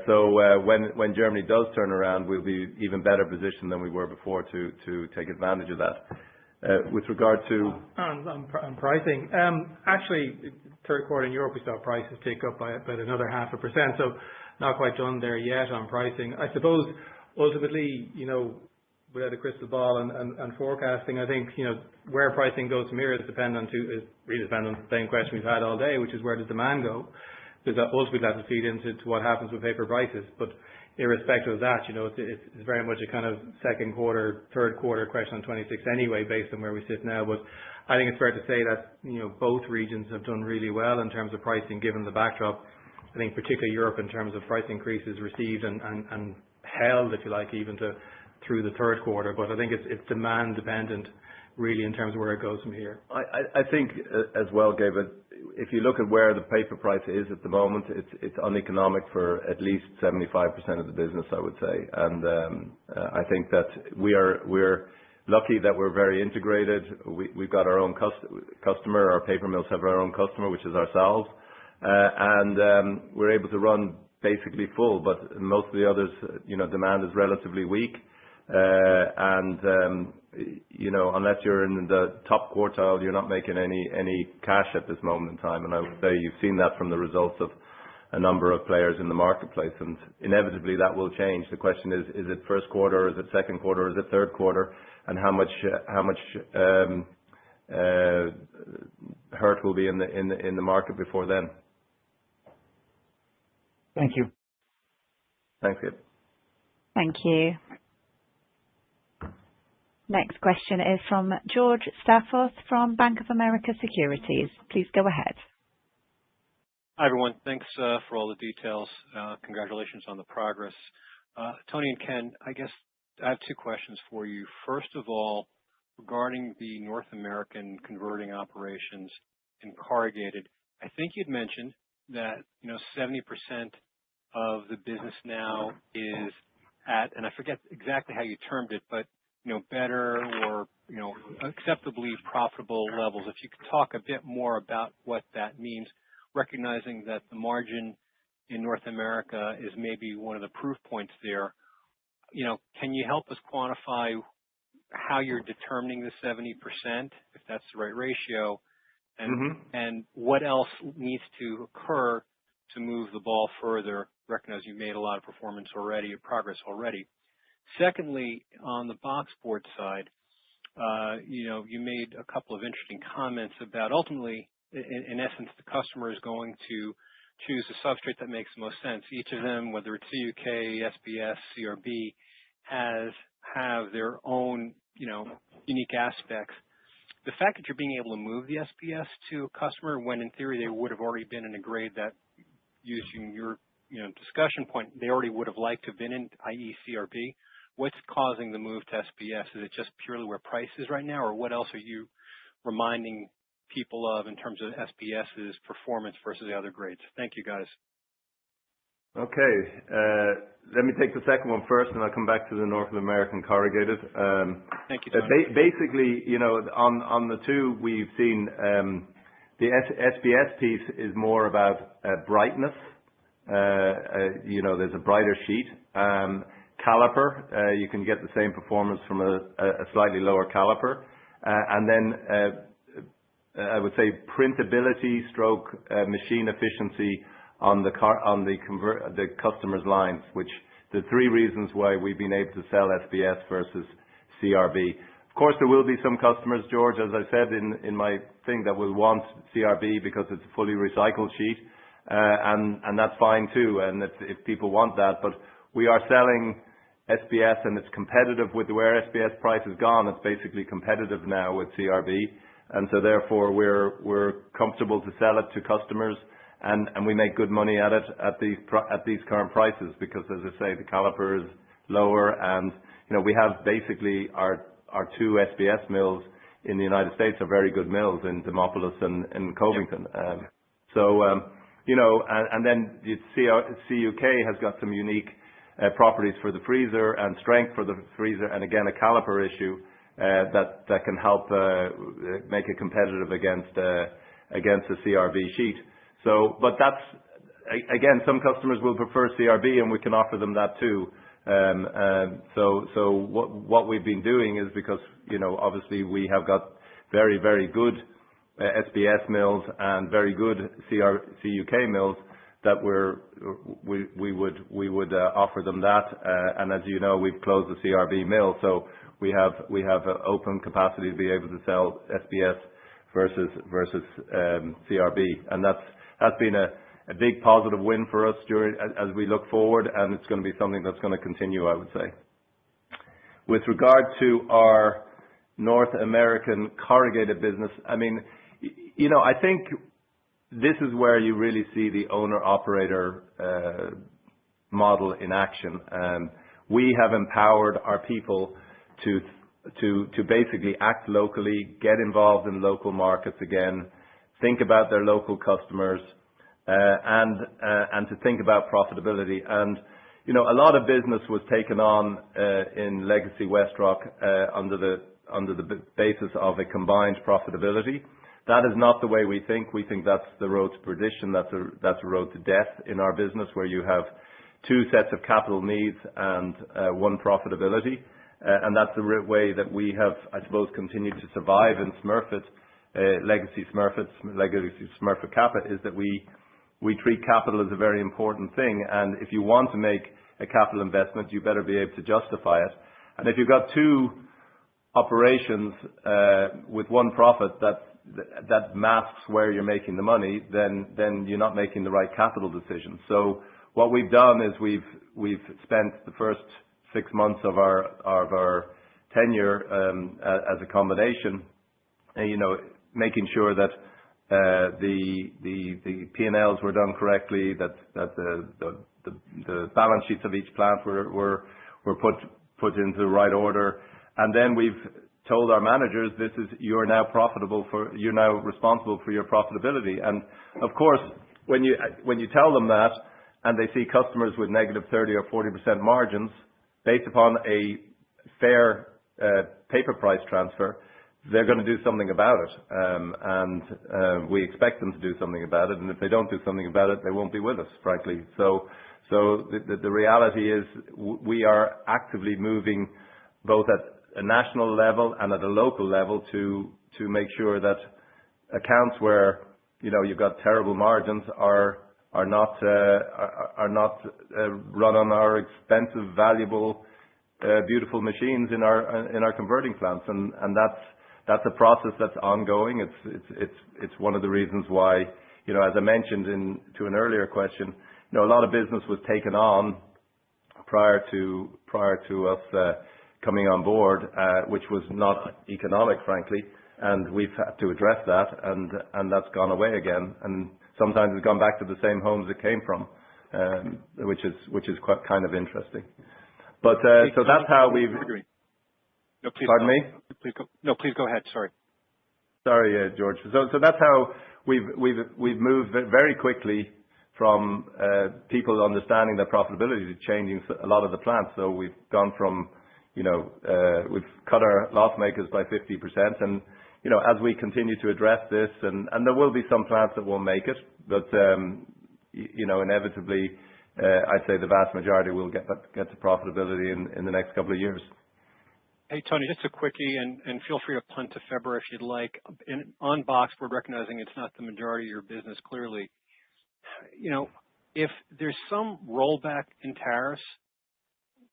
So when Germany does turn around, we'll be even better positioned than we were before to take advantage of that. With regard to on pricing, actually, third quarter in Europe we saw prices tick up by about another 0.5%. So not quite done there yet on pricing. I suppose ultimately, without a crystal ball and forecasting, I think where pricing goes from here is really dependent on the same question we've had all day, which is where does demand go? Because ultimately that will feed into what happens with paper prices. But irrespective of that, it's very much a kind of second quarter, third quarter question on 26 anyway, based on where we sit now. But I think it's fair to say that both regions have done really well in terms of pricing, given the backdrop. I think particularly Europe in terms of price increases received and held, if you like, even to through the third quarter, but I think it's demand dependent really in terms of where it goes from here. I think as well, Gabe, if you look at where the paper price is at the moment, it's uneconomic for at least 75% of the business, I would say. And I think that we're lucky that we're very integrated. We've got our own customer. Our paper mills have our own customer, which is ourselves. And we're able to run basically full, but most of the others, demand is relatively weak. Unless you're in the top quartile, you're not making any cash at this moment in time. And I would say you've seen that from the results of a number of players in the marketplace. And inevitably that will change. The question is it first quarter, or is it second quarter, or is it third quarter? And how much hurt will be in the market before then? Thank you. Thanks, Gabe. Thank you. Next question is from George Staphos from Bank of America Securities. Please go ahead. Hi, everyone. Thanks for all the details. Congratulations on the progress. Tony and Ken, I guess I have two questions for you. First of all, regarding the North American converting operations in corrugated, I think you'd mentioned that 70% of the business now is at, and I forget exactly how you termed it, but better or acceptably profitable levels. If you could talk a bit more about what that means, recognizing that the margin in North America is maybe one of the proof points there. Can you help us quantify how you're determining the 70%, if that's the right ratio, and what else needs to occur to move the ball further, recognize you've made a lot of progress already. Secondly, on the box board side, you made a couple of interesting comments about ultimately, in essence, the customer is going to choose a substrate that makes the most sense. Each of them, whether it's CUK, SBS, CRB, have their own, unique aspects. The fact that you're being able to move the SBS to a customer when in theory they would have already been in a grade that, using your discussion point, they already would have liked to have been in, i.e. CRB. What's causing the move to SBS? Is it just purely where price is right now, or what else are you reminding people of in terms of SBS's performance versus the other grades? Thank you, guys. Okay. Let me take the second one first, and I'll come back to the North American corrugated. Thank you, Tony. Basically, on the two, we've seen the SBS piece is more about brightness. There's a brighter sheet. Caliper, you can get the same performance from a slightly lower caliper. And then I would say printability stroke machine efficiency on the customer's lines, which the three reasons why we've been able to sell SBS versus CRB. Of course, there will be some customers, George, as I said in my thing, that will want CRB because it's a fully recycled sheet, and that's fine too. And if people want that, but we are selling SBS, and it's competitive with where SBS price has gone. It's basically competitive now with CRB, and so therefore we're comfortable to sell it to customers, and we make good money at it at these current prices because, as I say, the caliper is lower, and we have basically our two SBS mills in the United States are very good mills in Demopolis and in Covington. And then the CUK has got some unique properties for the freezer and strength for the freezer, and again a caliper issue that can help make it competitive against a CRB sheet. But that's again, some customers will prefer CRB, and we can offer them that too. What we've been doing is because obviously we have got very, very good SBS mills and very good CUK mills that we would offer them that. And as you know, we've closed the CRB mill, so we have open capacity to be able to sell SBS versus CRB, and that's been a big positive win for us as we look forward, and it's going to be something that's going to continue, I would say. With regard to our North American corrugated business, I mean, I think this is where you really see the owner-operator model in action. we have empowered our people to basically act locally, get involved in local markets again, think about their local customers, and to think about profitability. And a lot of business was taken on in legacy Westrock under the basis of a combined profitability. That is not the way we think. We think that's the road to perdition. That's a road to death in our business, where you have two sets of capital needs and one profitability. And that's the way that we have, I suppose, continued to survive in Smurfit, legacy Smurfit Kappa, is that we treat capital as a very important thing. And if you want to make a capital investment, you better be able to justify it. And if you've got two operations with one profit that masks where you're making the money, then you're not making the right capital decision. So what we've done is we've spent the first 6 months of our tenure as a combination, making sure that the P&Ls were done correctly, that the balance sheets of each plant were put into the right order, and then we've told our managers, you're now responsible for your profitability. And of course, when you tell them that, and they see customers with negative 30 or 40% margins based upon a fair paper price transfer, they're going to do something about it, and we expect them to do something about it. And if they don't do something about it, they won't be with us, frankly. So the reality is we are actively moving both at a national level and at a local level to make sure that accounts where you've got terrible margins are not run on our expensive, valuable, beautiful machines in our converting plants, and that's a process that's ongoing. It's one of the reasons why, as I mentioned to an earlier question, a lot of business was taken on prior to us coming on board, which was not economic, frankly, and we've had to address that, and that's gone away again, and sometimes it's gone back to the same homes it came from, which is quite kind of interesting. But so that's how we've. No, please. Pardon me? Please go ahead. Sorry. Sorry, George. So that's how we've moved very quickly from people understanding their profitability to changing a lot of the plants. So we've gone from, we've cut our loss makers by 50%, and as we continue to address this, and there will be some plants that won't make it, but inevitably, I'd say the vast majority will get to profitability in the next couple of years. Hey, Tony, just a quickie, and feel free to punt to February if you'd like. On boxboard, recognizing it's not the majority of your business, clearly, if there's some rollback in tariffs,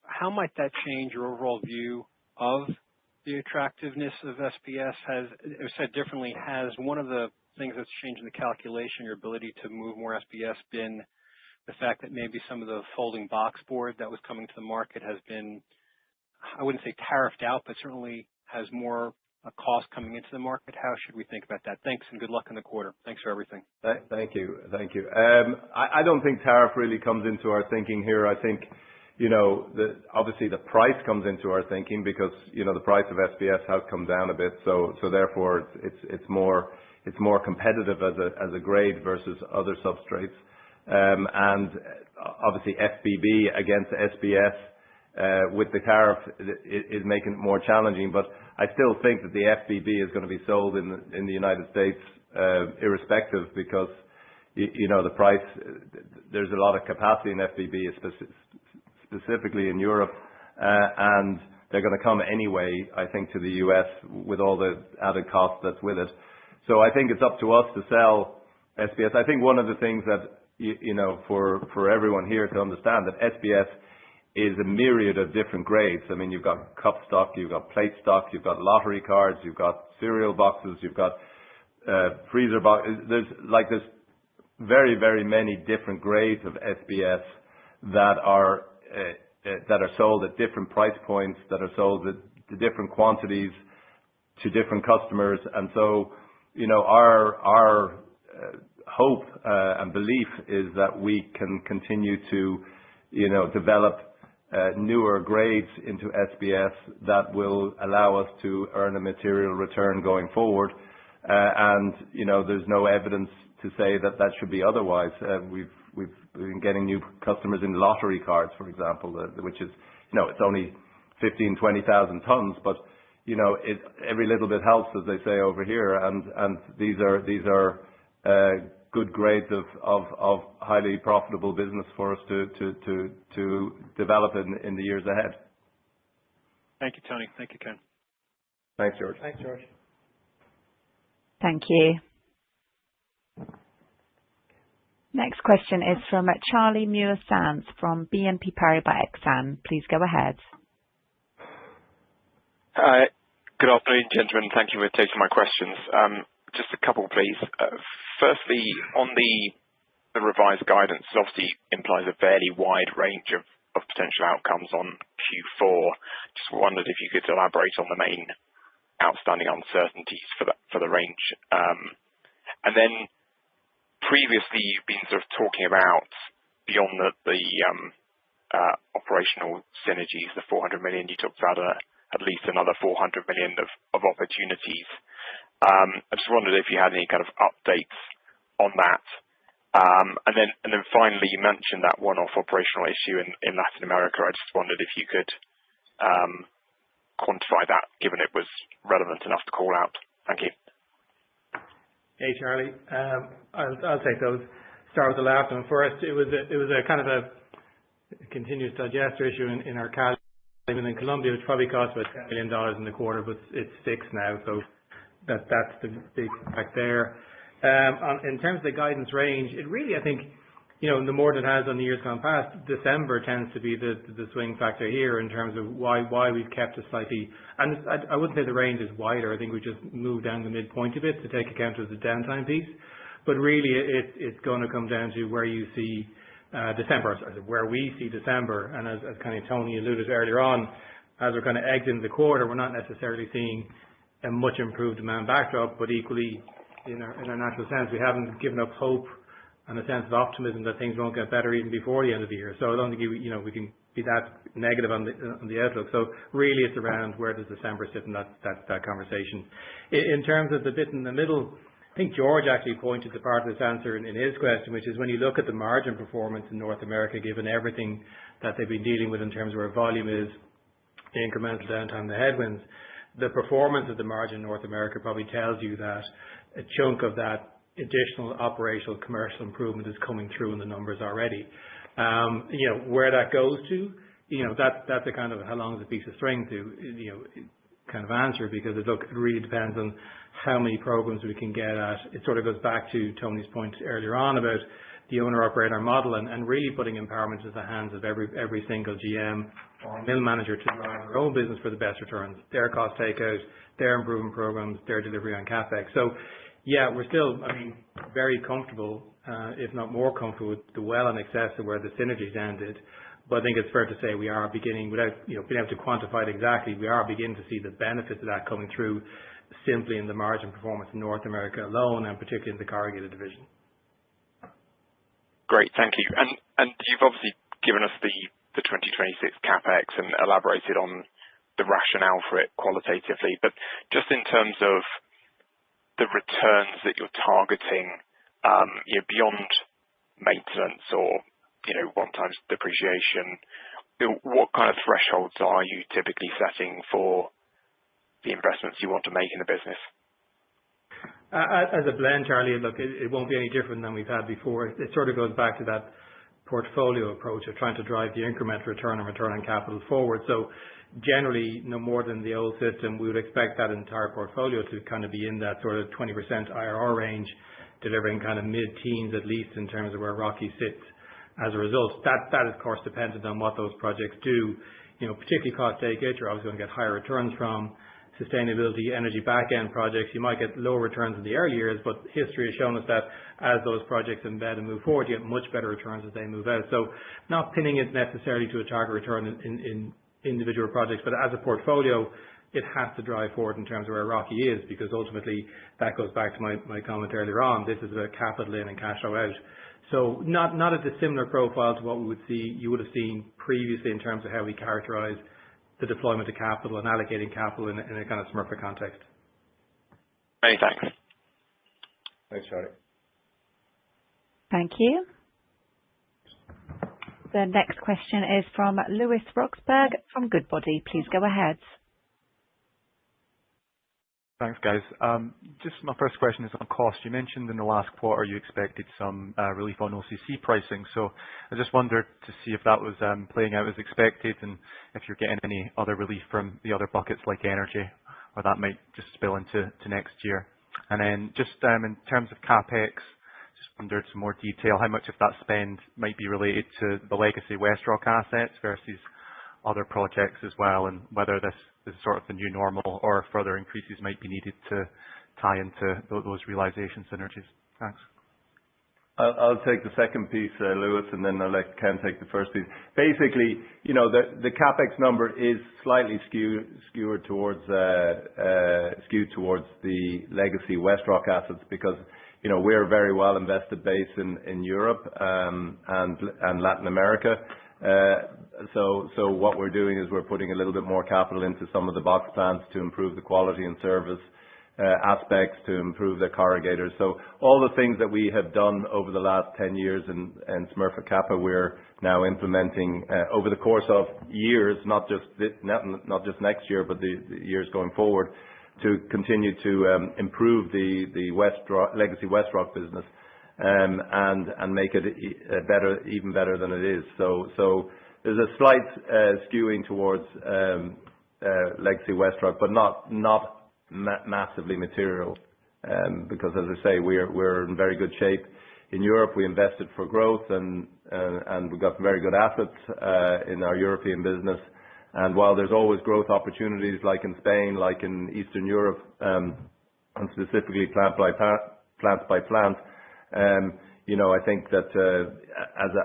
how might that change your overall view of the attractiveness of SBS? Or said differently, has one of the things that's changed in the calculation, your ability to move more SBS, been the fact that maybe some of the folding boxboard that was coming to the market has been, I wouldn't say tariffed out, but certainly has more cost coming into the market? How should we think about that? Thanks, and good luck in the quarter. Thanks for everything. Thank you. I don't think tariff really comes into our thinking here. I think, obviously the price comes into our thinking because, the price of SBS has come down a bit. So therefore it's more competitive as a grade versus other substrates. And obviously FBB against SBS, with the tariff is making it more challenging, but I still think that the FBB is going to be sold in the United States, irrespective, because the price, there's a lot of capacity in FBB, specifically in Europe, and they're going to come anyway, I think, to the US with all the added cost that's with it. So I think it's up to us to sell SBS. I think one of the things that for everyone here to understand, that SBS is a myriad of different grades. I mean, you've got cup stock, you've got plate stock, you've got lottery cards, you've got cereal boxes, you've got freezer boxes. There's very, very many different grades of SBS that are sold at different price points, that are sold at different quantities to different customers. And so, our hope and belief is that we can continue to, develop newer grades into SBS that will allow us to earn a material return going forward. And there's no evidence to say that that should be otherwise. We've been getting new customers in lottery cards, for example, which is, it's only 20,000 tons, but every little bit helps, as they say over here. And these are good grades of highly profitable business for us to develop in the years ahead. Thank you, Tony. Thank you, Ken. Thanks, George. Thanks, George. Thank you. Next question is from Charlie Muir-Sands from BNP Paribas Exane. Please go ahead. Hi. Good afternoon, gentlemen. Thank you for taking my questions. Just a couple, please. Firstly, on the revised guidance, it obviously implies a fairly wide range of potential outcomes on Q4. Just wondered if you could elaborate on the main outstanding uncertainties for the range. And then previously, you've been sort of talking about beyond the operational synergies, the 400 million, you talked about at least another 400 million of opportunities. I just wondered if you had any kind of updates on that. And then finally, you mentioned that one-off operational issue in Latin America. I just wondered if you could quantify that, given it was relevant enough to call out. Thank you. Hey, Charlie. I'll take those. Start with the last one first. It was a kind of a continuous digester issue in our Cali in Colombia, which probably cost about $10 million in the quarter, but it's fixed now, so that's the big impact there. In terms of the guidance range, it really, I think, the more it has on the years gone past, December tends to be the swing factor here in terms of why we've kept it slightly. And I wouldn't say the range is wider. I think we just moved down the midpoint a bit to take account of the downtime piece. But really, it's going to come down to where you see December, or where we see December. And as kind of Tony alluded earlier on, as we're kind of exiting the quarter, we're not necessarily seeing a much improved demand backdrop, but equally, in our natural sense, we haven't given up hope and a sense of optimism that things won't get better even before the end of the year. So I don't think we can be that negative on the outlook. So really, it's around where does December sit in that conversation. In terms of the bit in the middle, I think George actually pointed to part of this answer in his question, which is when you look at the margin performance in North America, given everything that they've been dealing with in terms of where volume is, the incremental downtime, the headwinds, the performance of the margin in North America probably tells you that a chunk of that additional operational commercial improvement is coming through in the numbers already. Where that goes to, that's a kind of how long is a piece of string to, kind of answer, because it really depends on how many programs we can get at. It sort of goes back to Tony's point earlier on about the owner-operator model and really putting empowerment into the hands of every single GM or mill manager to drive their own business for the best returns, their cost takeout, their improvement programs, their delivery on CapEx. So, yeah, we're still, very comfortable, if not more comfortable, with the well in excess of where the synergies ended. But I think it's fair to say we are beginning, without being able to quantify it exactly, we are beginning to see the benefits of that coming through simply in the margin performance in North America alone, and particularly in the corrugated division. Great, thank you. And you've obviously given us the 2026 CapEx and elaborated on the rationale for it qualitatively. But just in terms of the returns that you're targeting, beyond maintenance or one times depreciation, what kind of thresholds are you typically setting for the investments you want to make in the business? As a blend, Charlie, look, it won't be any different than we've had before. It sort of goes back to that portfolio approach of trying to drive the incremental return on capital forward. So generally, no more than the old system, we would expect that entire portfolio to kind of be in that sort of 20% IRR range, delivering kind of mid-teens at least in terms of where Rocky sits. As a result, that is of course dependent on what those projects do. Particularly cost takeout, you're obviously going to get higher returns from sustainability, energy back-end projects. You might get lower returns in the early years, but history has shown us that as those projects embed and move forward, you get much better returns as they move out. So not pinning it necessarily to a target return in individual projects, but as a portfolio, it has to drive forward in terms of where Rocky is, because ultimately that goes back to my comment earlier on. This is about capital in and cash flow out. So not a dissimilar profile to what you would have seen previously in terms of how we characterize the deployment of capital and allocating capital in a kind of Smurfit context. Many thanks. Thanks, Charlie. Thank you. The next question is from Lewis Roxburgh from Goodbody. Please go ahead. Thanks, guys. Just my first question is on cost. You mentioned in the last quarter you expected some relief on OCC pricing. So I just wondered to see if that was playing out as expected and if you're getting any other relief from the other buckets like energy, or that might just spill into next year. And then just in terms of CapEx, just wondered some more detail, how much of that spend might be related to the legacy Westrock assets versus other projects as well, and whether this is sort of the new normal or further increases might be needed to tie into those realization synergies. Thanks. I'll take the second piece, Lewis, and then I'll let Ken take the first piece. Basically, the CapEx number is slightly skewed towards the legacy Westrock assets because, we're a very well invested base in Europe and Latin America. So what we're doing is we're putting a little bit more capital into some of the box plants to improve the quality and service aspects, to improve the corrugators. So all the things that we have done over the last 10 years in Smurfit Kappa, we're now implementing over the course of years, not just next year, but the years going forward, to continue to improve the legacy Westrock business and make it even better than it is. So there's a slight skewing towards legacy Westrock, but not massively material, because as I say, we're in very good shape. In Europe, we invested for growth and we've got very good assets in our European business. And while there's always growth opportunities like in Spain, like in Eastern Europe, and specifically plant by plant, I think that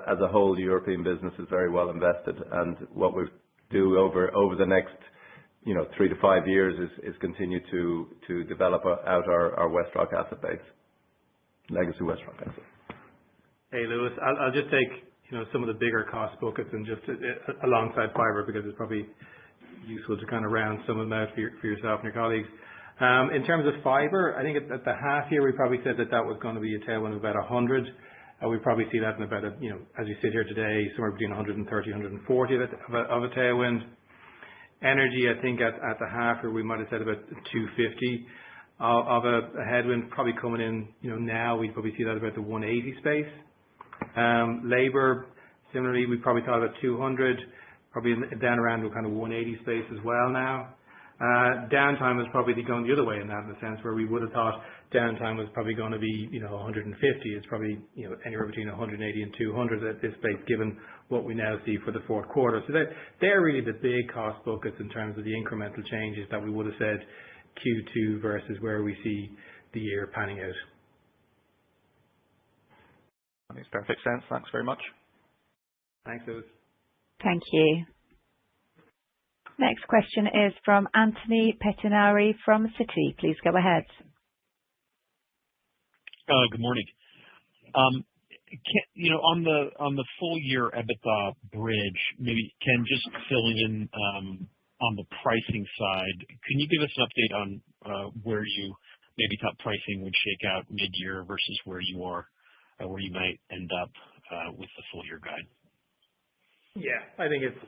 as a whole, the European business is very well invested. And what we do over the next 3 to 5 years is continue to develop out our Westrock asset base, legacy Westrock asset. Hey, Lewis, I'll just take some of the bigger cost buckets and just alongside fibre, because it's probably useful to kind of round some of them out for yourself and your colleagues. In terms of fibre, I think at the half year we probably said that was going to be a tailwind of about 100. We probably see that in about as we sit here today, somewhere between 130, 140 of a tailwind. Energy, I think at the half year we might have said about 250 of a headwind, probably coming in. Now we probably see that about the 180 space. Labour, similarly, we probably thought about 200, probably down around the kind of 180 space as well now. Downtime is probably going the other way in that, in the sense where we would have thought downtime was probably going to be 150. It's probably anywhere between 180 and 200 at this space, given what we now see for the fourth quarter. So they're really the big cost buckets in terms of the incremental changes that we would have said Q2 versus where we see the year panning out. That makes perfect sense. Thanks very much. Thanks, Lewis. Thank you. Next question is from Anthony Pettinari from Citi. Please go ahead. Good morning. On the full year EBITDA bridge, maybe Ken, just filling in on the pricing side, can you give us an update on where you maybe thought pricing would shake out mid-year versus where you are, where you might end up with the full year guide? Yeah, I think it's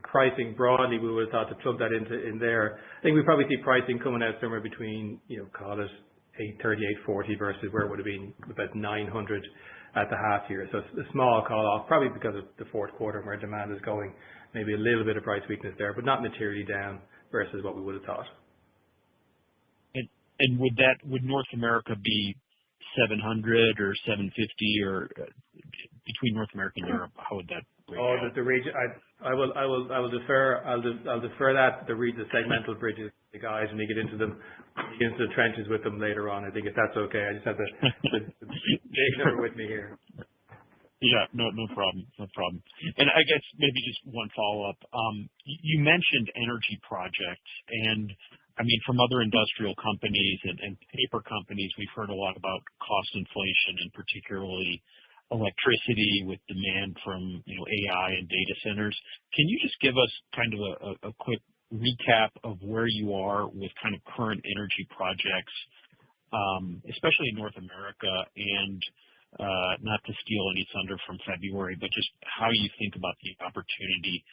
pricing broadly. We would have thought to plug that in there. I think we probably see pricing coming out somewhere between call it 830, 840 versus where it would have been about 900 at the half year. So it's a small call off, probably because of the fourth quarter where demand is going. Maybe a little bit of price weakness there, but not materially down versus what we would have thought. And would North America be 700 or 750, or between North America and Europe? How would that break out? The region. I will defer. I'll defer that. The segmental bridges, the guys, when you get into them, into the trenches with them later on. I think if that's okay. I just have the big number with me here. Yeah, no problem. No problem. And I guess maybe just one follow-up. You mentioned energy projects, and I mean, from other industrial companies and paper companies, we've heard a lot about cost inflation and particularly electricity with demand from, AI and data centers. Can you just give us kind of a quick recap of where you are with kind of current energy projects, especially in North America, and not to steal any thunder from February, but just how you think about the opportunity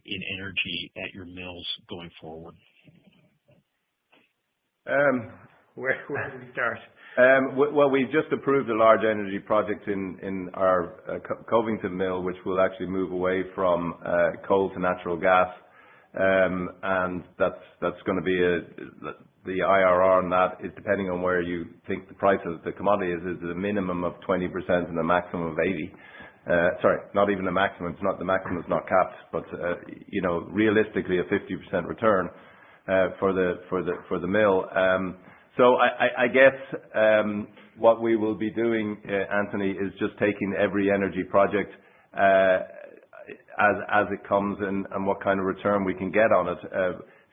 in energy at your mills going forward? Where do we start? Well, we've just approved a large energy project in our Covington mill, which will actually move away from coal to natural gas. And that's going to be the IRR on that is depending on where you think the price of the commodity is a minimum of 20% and a maximum of 80. Sorry, not even a maximum. It's not the maximum is not capped, but realistically a 50% return for the mill. So I guess what we will be doing, Anthony, is just taking every energy project as it comes and what kind of return we can get on it.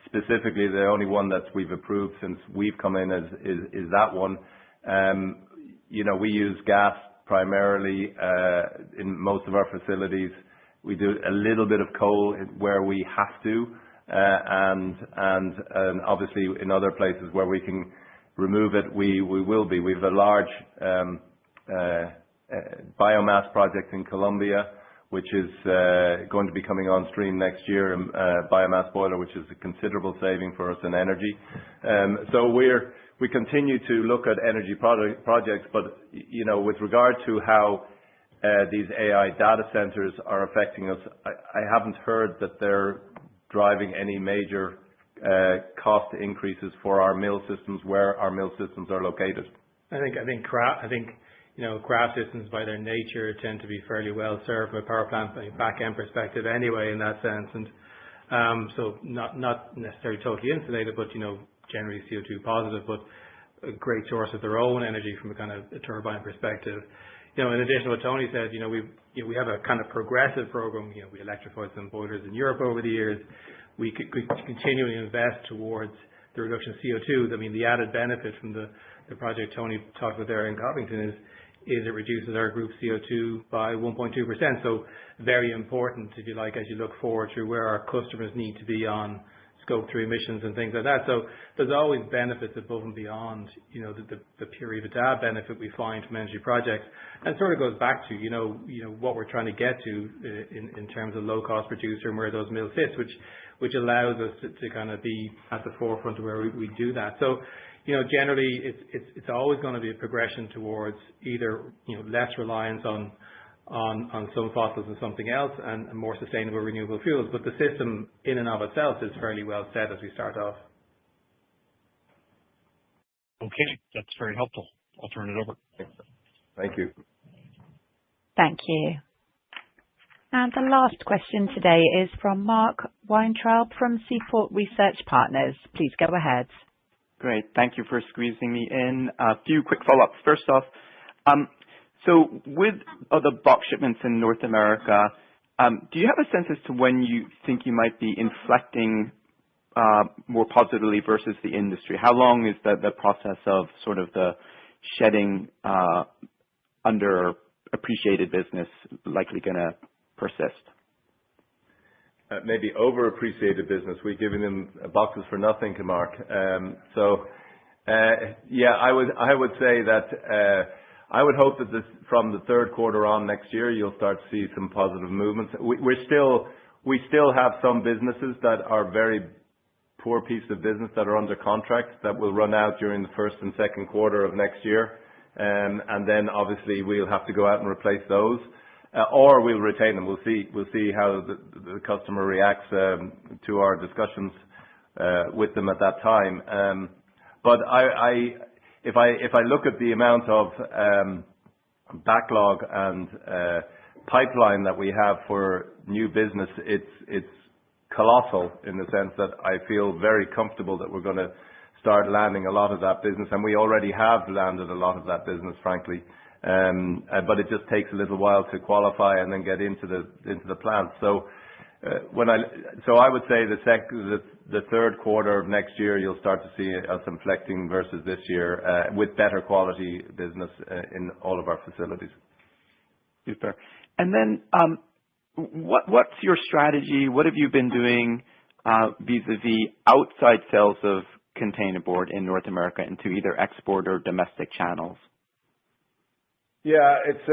Specifically, the only one that we've approved since we've come in is that one. We use gas primarily in most of our facilities. We do a little bit of coal where we have to, and obviously in other places where we can remove it, we will be. We have a large biomass project in Colombia, which is going to be coming on stream next year, biomass boiler, which is a considerable saving for us in energy. So we continue to look at energy projects, but with regard to how these AI data centers are affecting us, I haven't heard that they're driving any major cost increases for our mill systems where our mill systems are located. I think craft systems by their nature tend to be fairly well served from a power plant back end perspective anyway in that sense, and so not necessarily totally insulated, but generally CO2 positive, but a great source of their own energy from a kind of a turbine perspective. In addition to what Tony said, we have a kind of progressive program. We electrified some boilers in Europe over the years. We continually invest towards the reduction of CO2. I mean, the added benefit from the project Tony talked about there in Covington is it reduces our group CO2 by 1.2%. So very important, if you like, as you look forward to where our customers need to be on Scope 3 emissions and things like that. So there's always benefits above and beyond, the pure EBITDA benefit we find from energy projects. And it sort of goes back to, what we're trying to get to in terms of low cost producer and where those mills sit, which allows us to kind of be at the forefront of where we do that. So, generally it's always going to be a progression towards either, less reliance on some fossils and something else and more sustainable renewable fuels. But the system in and of itself is fairly well set as we start off. Okay, that's very helpful. I'll turn it over. Thank you. Thank you. And the last question today is from Mark Weintraub from Seaport Research Partners. Please go ahead. Great. Thank you for squeezing me in. A few quick follow-ups. First off, so with the box shipments in North America, do you have a sense as to when you think you might be inflecting more positively versus the industry? How long is the process of sort of the shedding underappreciated business likely going to persist? Maybe overappreciated business. We're giving them boxes for nothing, Mark. Yeah, I would say that I would hope that from the third quarter on next year, you'll start to see some positive movements. We still have some businesses that are very poor pieces of business that are under contract that will run out during the first and second quarter of next year, and then obviously we'll have to go out and replace those. Or we'll retain them. We'll see how the customer reacts to our discussions with them at that time. But if I look at the amount of backlog and pipeline that we have for new business, it's colossal in the sense that I feel very comfortable that we're going to start landing a lot of that business, and we already have landed a lot of that business, frankly. But it just takes a little while to qualify and then get into the plant. So I would say the third quarter of next year you'll start to see us inflecting versus this year with better quality business in all of our facilities. Super. And then, what's your strategy? What have you been doing vis-a-vis outside sales of containerboard in North America into either export or domestic channels? Yeah, it's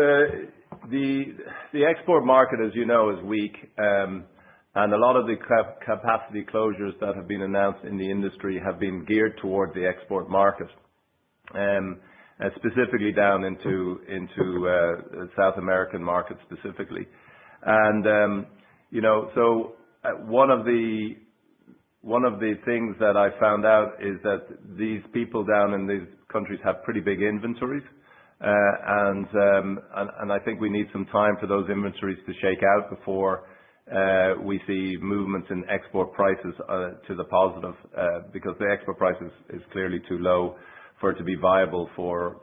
the export market, as you know, is weak, and a lot of the capacity closures that have been announced in the industry have been geared toward the export market, specifically down into South American markets specifically. And so one of the things that I found out is that these people down in these countries have pretty big inventories, and I think we need some time for those inventories to shake out before we see movements in export prices to the positive, because the export price is clearly too low for it to be viable for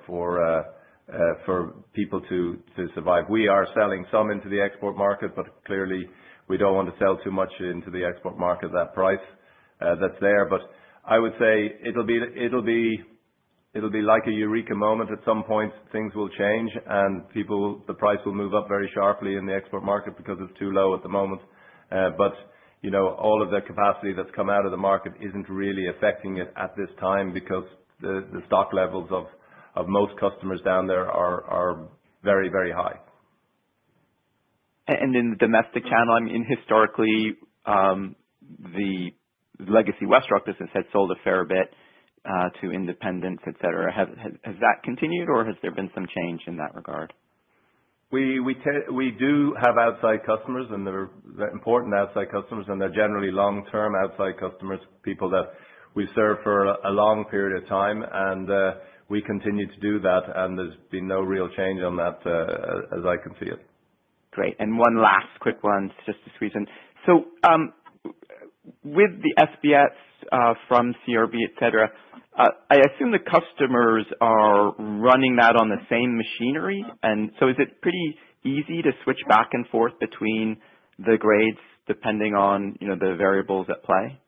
people to survive. We are selling some into the export market, but clearly we don't want to sell too much into the export market at that price that's there. But I would say it'll be like a eureka moment. At some point, things will change, and the price will move up very sharply in the export market because it's too low at the moment. But all of the capacity that's come out of the market isn't really affecting it at this time, because the stock levels of most customers down there are very, very high. And in the domestic channel, I mean, historically, the legacy Westrock business had sold a fair bit to independents, et cetera. Has that continued, or has there been some change in that regard? We do have outside customers, and they're important outside customers, and they're generally long-term outside customers, people that we serve for a long period of time, and we continue to do that, and there's been no real change on that as I can see it. Great. And one last quick one, just to squeeze in. So with the SBS from CRB, et cetera, I assume the customers are running that on the same machinery, and so is it pretty easy to switch back and forth between the grades depending on the variables at play?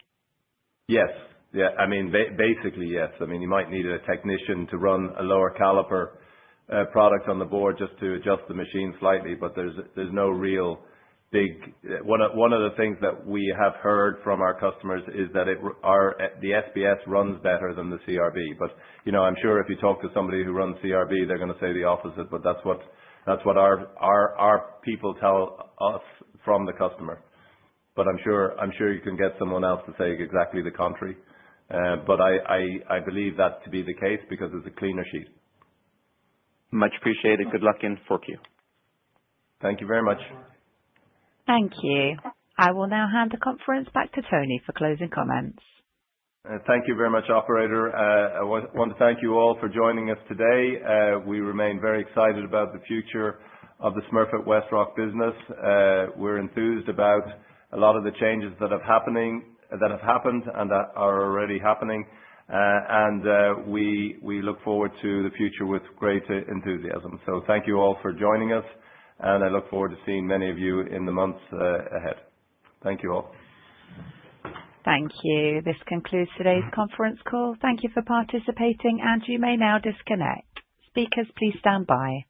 Yes. Yeah. I mean, basically yes. I mean, you might need a technician to run a lower caliper product on the board just to adjust the machine slightly, but there's no real big. One of the things that we have heard from our customers is that the SBS runs better than the CRB. But I'm sure if you talk to somebody who runs CRB, they're going to say the opposite. But that's what our people tell us from the customer. But I'm sure you can get someone else to say exactly the contrary. But I believe that to be the case because it's a cleaner sheet. Much appreciated. Good luck in 4Q. Thank you very much. Thank you. I will now hand the conference back to Tony for closing comments. Thank you very much, operator. I want to thank you all for joining us today. We remain very excited about the future of the Smurfit Westrock business. We're enthused about a lot of the changes that have happened and that are already happening. And we look forward to the future with great enthusiasm. So thank you all for joining us, and I look forward to seeing many of you in the months ahead. Thank you all. Thank you. This concludes today's conference call. Thank you for participating, and you may now disconnect. Speakers, please stand by.